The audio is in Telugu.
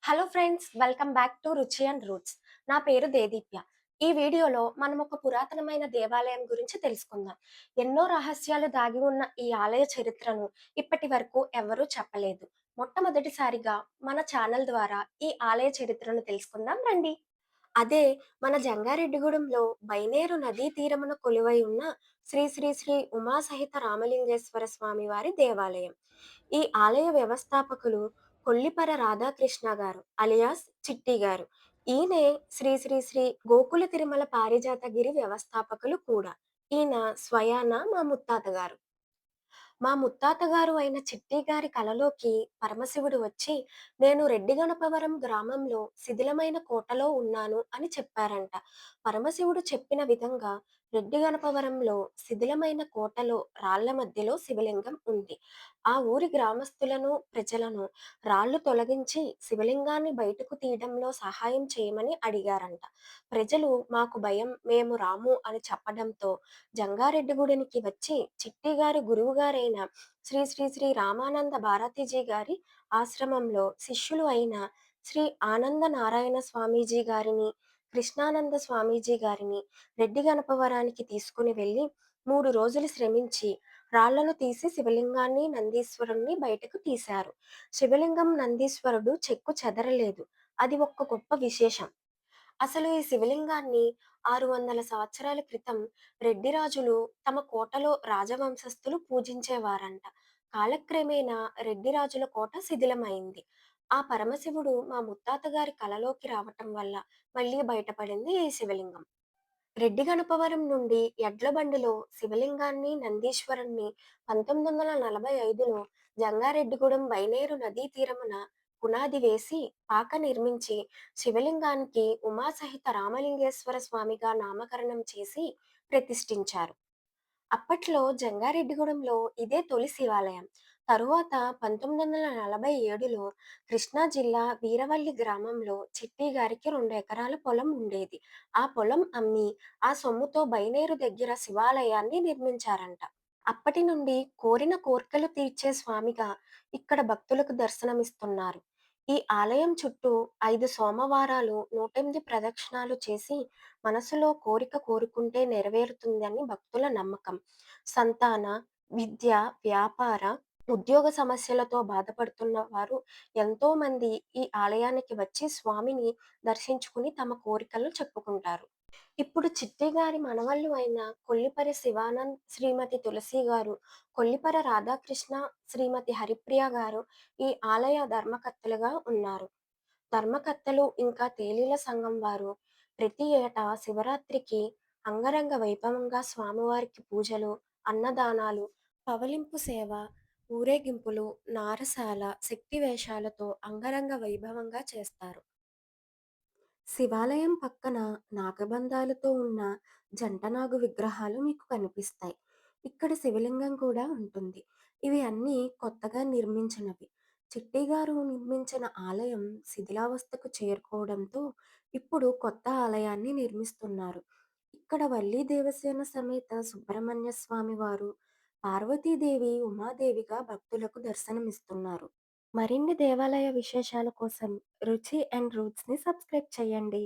Hello friends, welcome back to రుచి అండ్ రూట్స్. నా పేరు దేదీప్య. ఈ వీడియోలో మనం ఒక పురాతనమైన దేవాలయం గురించి తెలుసుకుందాం. ఎన్నో రహస్యాలు దాగి ఉన్న ఈ ఆలయ చరిత్రను ఇప్పటి వరకు ఎవరూ చెప్పలేదు. మొట్టమొదటిసారిగా మన ఛానల్ ద్వారా ఈ ఆలయ చరిత్రను తెలుసుకుందాం రండి. అదే మన జంగారెడ్డిగూడెంలో బైనేరు నదీ తీరమున కొలువై ఉన్న శ్రీ శ్రీ శ్రీ ఉమా సహిత రామలింగేశ్వర స్వామి వారి దేవాలయం. ఈ ఆలయ వ్యవస్థాపకులు కొల్లిపర రాధాకృష్ణ గారు అలియాస్ చిట్టి గారు. ఈయనే శ్రీ శ్రీ శ్రీ గోకుల తిరుమల పారిజాతగిరి వ్యవస్థాపకులు కూడా. ఈయన స్వయాన మా ముత్తాత గారు. మా ముత్తాత గారు అయిన చిట్టి గారి కలలోకి పరమశివుడు వచ్చి, నేను రెడ్డి గణపవరం గ్రామంలో శిథిలమైన కోటలో ఉన్నాను అని చెప్పారంట. పరమశివుడు చెప్పిన విధంగా రెడ్డి గణపవరంలో శిథిలమైన కోటలో రాళ్ల మధ్యలో శివలింగం ఉంది. ఆ ఊరి గ్రామస్తులను, ప్రజలను రాళ్లు తొలగించి శివలింగాన్ని బయటకు తీయడంలో సహాయం చేయమని అడిగారంట. ప్రజలు మాకు భయం, మేము రాము అని చెప్పడంతో జంగారెడ్డిగూడెనికి వచ్చి చిట్టి గారి గురువుగారైన శ్రీ శ్రీ శ్రీ రామానంద భారతీజీ గారి ఆశ్రమంలో శిష్యులు అయిన శ్రీ ఆనంద నారాయణ స్వామీజీ గారిని, కృష్ణానంద స్వామీజీ గారిని రెడ్డి గణపవరానికి తీసుకుని వెళ్ళి 3 రోజులు శ్రమించి రాళ్లను తీసి శివలింగాన్ని, నందీశ్వరుణ్ణి బయటకు తీశారు. శివలింగం, నందీశ్వరుడు చెక్కు చెదరలేదు. అది ఒక్క గొప్ప విశేషం. అసలు ఈ శివలింగాన్ని 600 సంవత్సరాల క్రితం రెడ్డి రాజులు తమ కోటలో రాజవంశస్థులు పూజించేవారంట. కాలక్రమేణా రెడ్డి రాజుల కోట శిథిలమైంది. ఆ పరమశివుడు మా ముత్తాత గారి కలలోకి రావటం వల్ల మళ్ళీ బయటపడింది ఈ శివలింగం. రెడ్డి గణపవరం నుండి ఎడ్ల బండిలో శివలింగాన్ని, నందీశ్వరుణ్ణి 1945లో జంగారెడ్డిగూడెం బైనేరు నదీ తీరమున పునాది వేసి పాక నిర్మించి శివలింగానికి ఉమాసహిత రామలింగేశ్వర స్వామిగా నామకరణం చేసి ప్రతిష్ఠించారు. అప్పట్లో జంగారెడ్డిగూడెంలో ఇదే తొలి శివాలయం. తరువాత 1947లో కృష్ణా జిల్లా వీరవల్లి గ్రామంలో చిట్టి గారికి 2 ఎకరాల పొలం ఉండేది. ఆ పొలం అమ్మి, ఆ సొమ్ముతో బైనేరు దగ్గర శివాలయాన్ని నిర్మించారంట. అప్పటి నుండి కోరిన కోర్కెలు తీర్చే స్వామిగా ఇక్కడ భక్తులకు దర్శనమిస్తున్నారు. ఈ ఆలయం చుట్టూ 5 సోమవారాలు 108 ప్రదక్షిణాలు చేసి మనసులో కోరిక కోరుకుంటే నెరవేరుతుందని భక్తుల నమ్మకం. సంతాన, విద్య, వ్యాపార, ఉద్యోగ సమస్యలతో బాధపడుతున్న వారు ఎంతోమంది ఈ ఆలయానికి వచ్చి స్వామిని దర్శించుకుని తమ కోరికలను చెప్పుకుంటారు. ఇప్పుడు చిట్టి గారి మనవళ్ళు అయిన కొల్లిపరి శివానంద్, శ్రీమతి తులసి గారు, కొల్లిపర రాధాకృష్ణ, శ్రీమతి హరిప్రియ గారు ఈ ఆలయ ధర్మకర్తలుగా ఉన్నారు. ధర్మకర్తలు ఇంకా తేలీల సంఘం వారు ప్రతి ఏటా శివరాత్రికి అంగరంగ వైభవంగా స్వామివారికి పూజలు, అన్నదానాలు, పవలింపు సేవ, ఊరేగింపులు, నారసాల, శక్తి వేషాలతో అంగరంగ వైభవంగా చేస్తారు. శివాలయం పక్కన నాగబంధాలతో ఉన్న జంటనాగు విగ్రహాలు మీకు కనిపిస్తాయి. ఇక్కడ శివలింగం కూడా ఉంటుంది. ఇవి అన్నీ కొత్తగా నిర్మించినవి. చిట్టి గారు నిర్మించిన ఆలయం శిథిలావస్థకు చేరుకోవడంతో ఇప్పుడు కొత్త ఆలయాన్ని నిర్మిస్తున్నారు. ఇక్కడ వల్లీ దేవసేన సమేత సుబ్రహ్మణ్య స్వామి వారు, పార్వతీదేవి, ఉమాదేవిగా భక్తులకు దర్శనమిస్తున్నారు. మరిన్ని దేవాలయ విశేషాల కోసం రుచి అండ్ రూట్స్‌ని సబ్స్క్రైబ్ చేయండి.